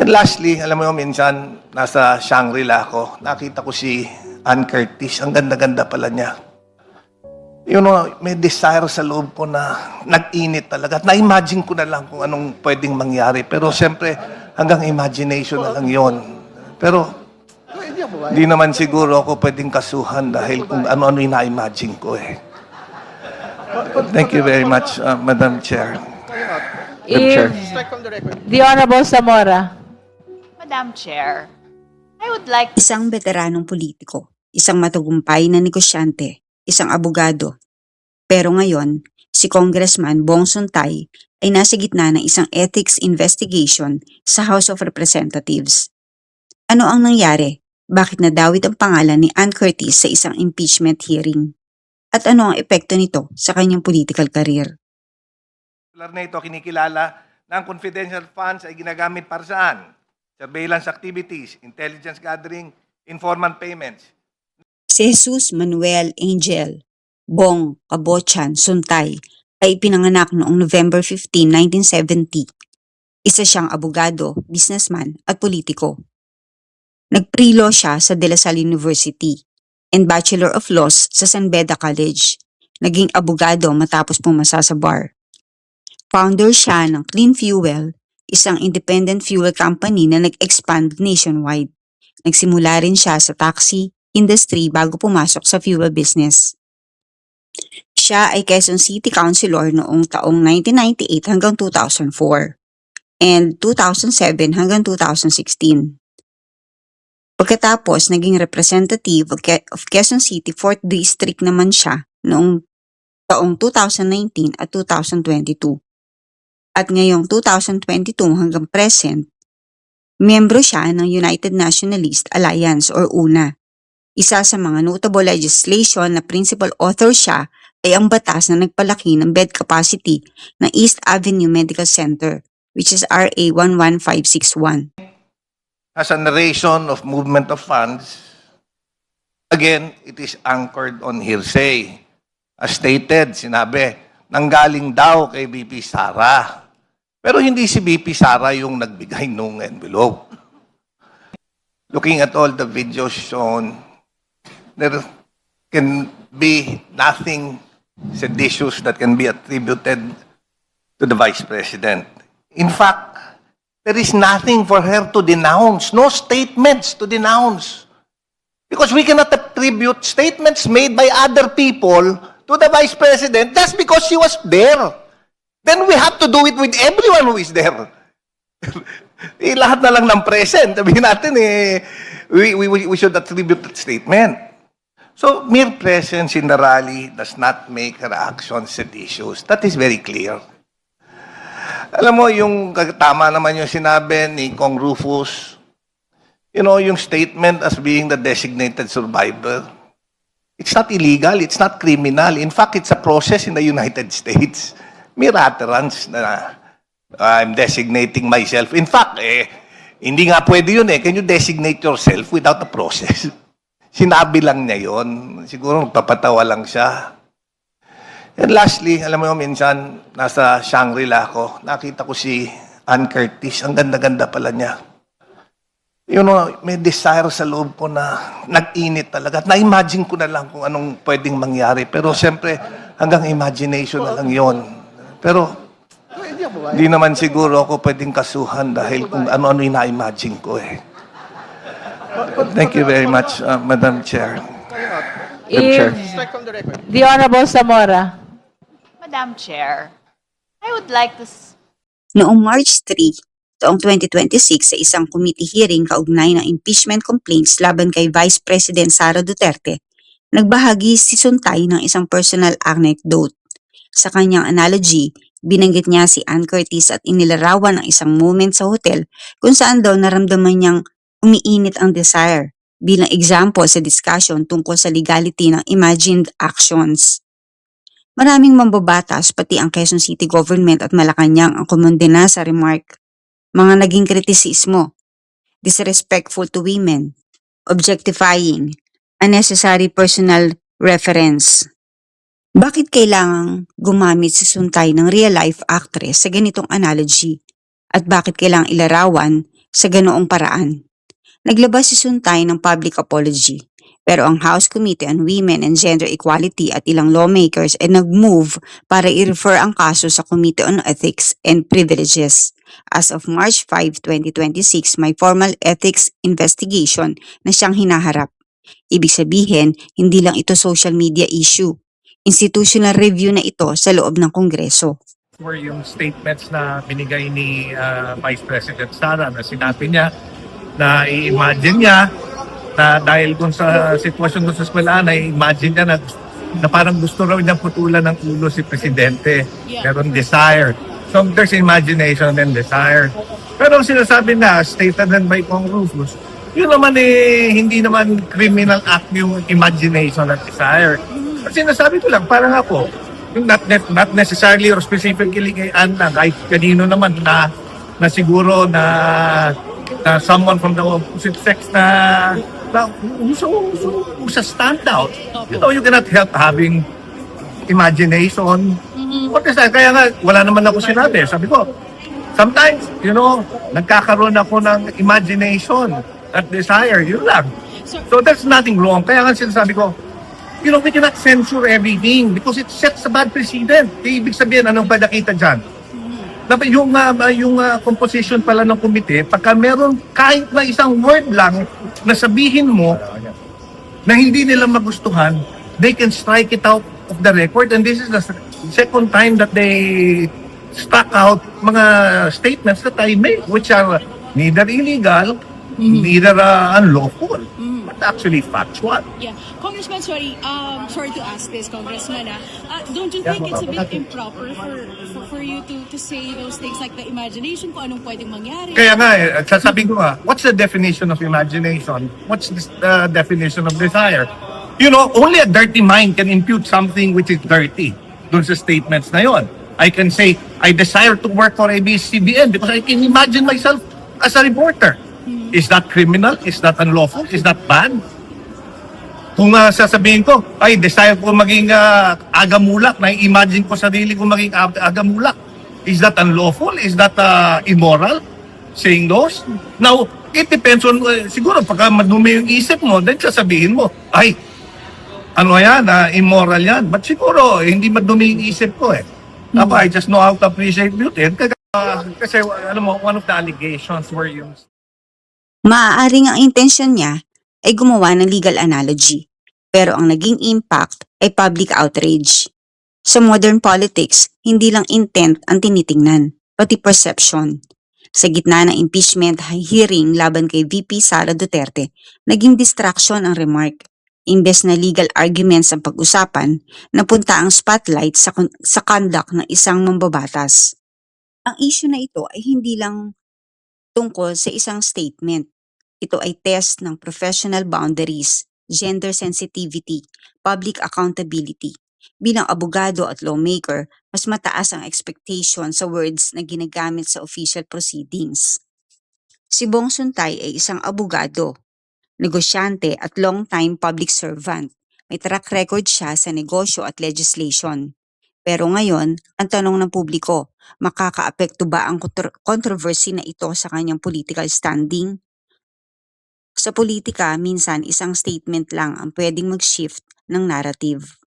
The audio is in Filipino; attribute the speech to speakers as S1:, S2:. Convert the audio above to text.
S1: And lastly, alam mo yung minsan, nasa Shangri-La ako, nakita ko si Ann Curtis. Ang ganda-ganda pala niya. You know, may desire sa loob ko na nag-init talaga. At na-imagine ko na lang kung anong pwedeng mangyari. Pero siyempre, hanggang imagination na lang yon. Pero, di naman siguro ako pwedeng kasuhan dahil kung ano-ano yung na-imagine ko eh. Thank you very much, Madam Chair. Madam Chair.
S2: The Honorable Zamora.
S3: Madam Chair, I would like to...
S4: Isang veteranong politiko, isang matagumpay na negosyante, isang abogado. Pero ngayon, si Congressman Bong Suntay ay nasa gitna ng isang ethics investigation sa House of Representatives. Ano ang nangyari? Bakit nadawit ang pangalan ni Ann Curtis sa isang impeachment hearing? At ano ang epekto nito sa kanyang political career?
S1: Na ito, kinikilala na ang confidential funds ay ginagamit para saan? Surveillance activities, intelligence gathering, informant payments.
S4: Si Jesus Manuel Angel Bong Kabochan Suntay ay ipinanganak noong November 15, 1970. Isa siyang abogado, businessman at politiko. Nag-pre-law siya sa De La Salle University and Bachelor of Laws sa San Beda College. Naging abogado matapos pumasa sa bar. Founder siya ng Clean Fuel, isang independent fuel company na nag-expand nationwide. Nagsimula rin siya sa taxi industry bago pumasok sa fuel business. Siya ay Quezon City Councilor noong taong 1998 hanggang 2004 and 2007 hanggang 2016. Pagkatapos, naging representative of Quezon City 4th District naman siya noong taong 2019 at 2022. At ngayong 2022 hanggang present, miyembro siya ng United Nationalist Alliance or UNA. Isa sa mga notable legislation na principal author siya ay ang batas na nagpalaki ng bed capacity ng East Avenue Medical Center, which is RA 11561.
S1: As a narration of movement of funds, again, it is anchored on hearsay. As stated, sinabi, nanggaling daw kay BP Sara. Pero hindi si BP Sara yung nagbigay nung envelope. Looking at all the videos shown, there can be nothing seditious that can be attributed to the Vice President. In fact, there is nothing for her to denounce, no statements to denounce. Because we cannot attribute statements made by other people to the Vice President just because she was there. Then we have to do it with everyone who is there. Lahat na lang ng present. Sabihin natin, we should attribute that statement. So, mere presence in the rally does not make her actions seditious. That is very clear. Alam mo, yung tama naman yung sinabi ni Kong Rufus, you know, yung statement as being the designated survivor, it's not illegal, it's not criminal. In fact, it's a process in the United States. Mere utterance na I'm designating myself. In fact, hindi nga pwede yun eh. Can you designate yourself without a process? Sinabi lang niya yun. Siguro magpapatawa lang siya. And lastly, alam mo yung minsan, nasa Shangri-La ako, nakita ko si Ann Curtis. Ang ganda-ganda pala niya. You know, may desire sa loob ko na nag-init talaga. At na-imagine ko na lang kung anong pwedeng mangyari. Pero siyempre, hanggang imagination na lang yon. Pero, di naman siguro ako pwedeng kasuhan dahil kung ano-ano yung na-imagine ko eh. Thank you very much, Madam Chair. Madam Chair.
S2: The Honorable Zamora.
S3: Madam Chair, I would like to...
S4: Noong March 3, taong 2026 sa isang committee hearing kaugnay ng impeachment complaints laban kay Vice President Sara Duterte, nagbahagi si Suntay ng isang personal anecdote. Sa kanyang analogy, binanggit niya si Ann Curtis at inilarawan ang isang moment sa hotel kung saan daw naramdaman niyang umiinit ang desire bilang example sa discussion tungkol sa legality ng imagined actions. Maraming mambabatas pati ang Quezon City Government at Malacanang ang kumondena sa remark. Mga naging kritisismo, disrespectful to women, objectifying, unnecessary personal reference. Bakit kailangang gumamit si Suntay ng real-life actress sa ganitong analogy? At bakit kailangang ilarawan Sa ganoong paraan, naglabas si Suntay ng public apology, pero ang House Committee on Women and Gender Equality at ilang lawmakers ay nag-move para i-refer ang kaso sa Committee on Ethics and Privileges. As of March 5, 2026, may formal ethics investigation na siyang hinaharap. Ibig sabihin, hindi lang ito social media issue. Institutional review na ito sa loob ng Kongreso.
S5: Were yung statements na binigay ni Vice President Sara na sinabi niya na i-imagine niya na dahil dun sa sitwasyon dun sa eskwelahan, ay imagine niya na parang gusto raw niyang putulan ng ulo si Presidente. Meron desire. So there's imagination and desire. Pero ang sinasabi na, stated then by Kong Rufus, yun naman hindi naman criminal act yung imagination at desire. Kasi sinasabi ko lang, parang ako, yung not necessarily or specifically kay Anna, kahit kanino naman na siguro na someone from the opposite sex na who's a standout. You know, you cannot help having imagination. Kaya nga, wala naman ako sinabi. Sabi ko, sometimes, you know, nagkakaroon ako ng imagination at desire. Yun lang. So there's nothing wrong. Kaya nga sinasabi ko, you know, we cannot censure everything because it sets a bad precedent. Ibig sabihin, anong ba nakita dyan? Yung composition pala ng komite, pagka meron kahit na isang word lang na sabihin mo na hindi nila magustuhan, they can strike it out of the record. And this is the second time that they struck out mga statements that I made, which are neither illegal, neither unlawful, but actually factual.
S6: Yeah. Congressman, sorry to ask this, Congressman. Don't you think it's a bit improper for you to say those things like the imagination, kung anong pwedeng mangyari?
S5: Kaya nga, sasabihin ko nga, what's the definition of imagination? What's the definition of desire? You know, only a dirty mind can impute something which is dirty dun sa statements na yon. I can say, I desire to work for ABS-CBN because I can imagine myself as a reporter. Is that criminal? Is that unlawful? Is that bad? Kung sasabihin ko, ay desire ko maging agamulak, na-imagine ko sarili ko maging agamulak. Is that unlawful? Is that immoral? Saying those? Now, it depends on, siguro pagka madumi yung isip mo, then sasabihin mo, ay, ano yan, immoral yan. But siguro, hindi madumi yung isip ko eh. Ako, I just know how to appreciate beauty. Kasi, alam mo, one of the allegations were yung
S4: Maaaring ang intensyon niya ay gumawa ng legal analogy, pero ang naging impact ay public outrage. Sa modern politics, hindi lang intent ang tinitingnan, pati perception. Sa gitna ng impeachment hearing laban kay VP Sara Duterte, naging distraction ang remark. Imbes na legal arguments ang pag-usapan, napunta ang spotlight sa conduct ng isang mambabatas. Ang issue na ito ay hindi lang tungkol sa isang statement. Ito ay test ng professional boundaries, gender sensitivity, public accountability. Bilang abogado at lawmaker, mas mataas ang expectation sa words na ginagamit sa official proceedings. Si Bong Suntay ay isang abogado, negosyante at long-time public servant. May track record siya sa negosyo at legislation. Pero ngayon, ang tanong ng publiko, makakaapekto ba ang controversy na ito sa kanyang political standing? Sa politika, minsan isang statement lang ang pwedeng mag-shift ng narrative.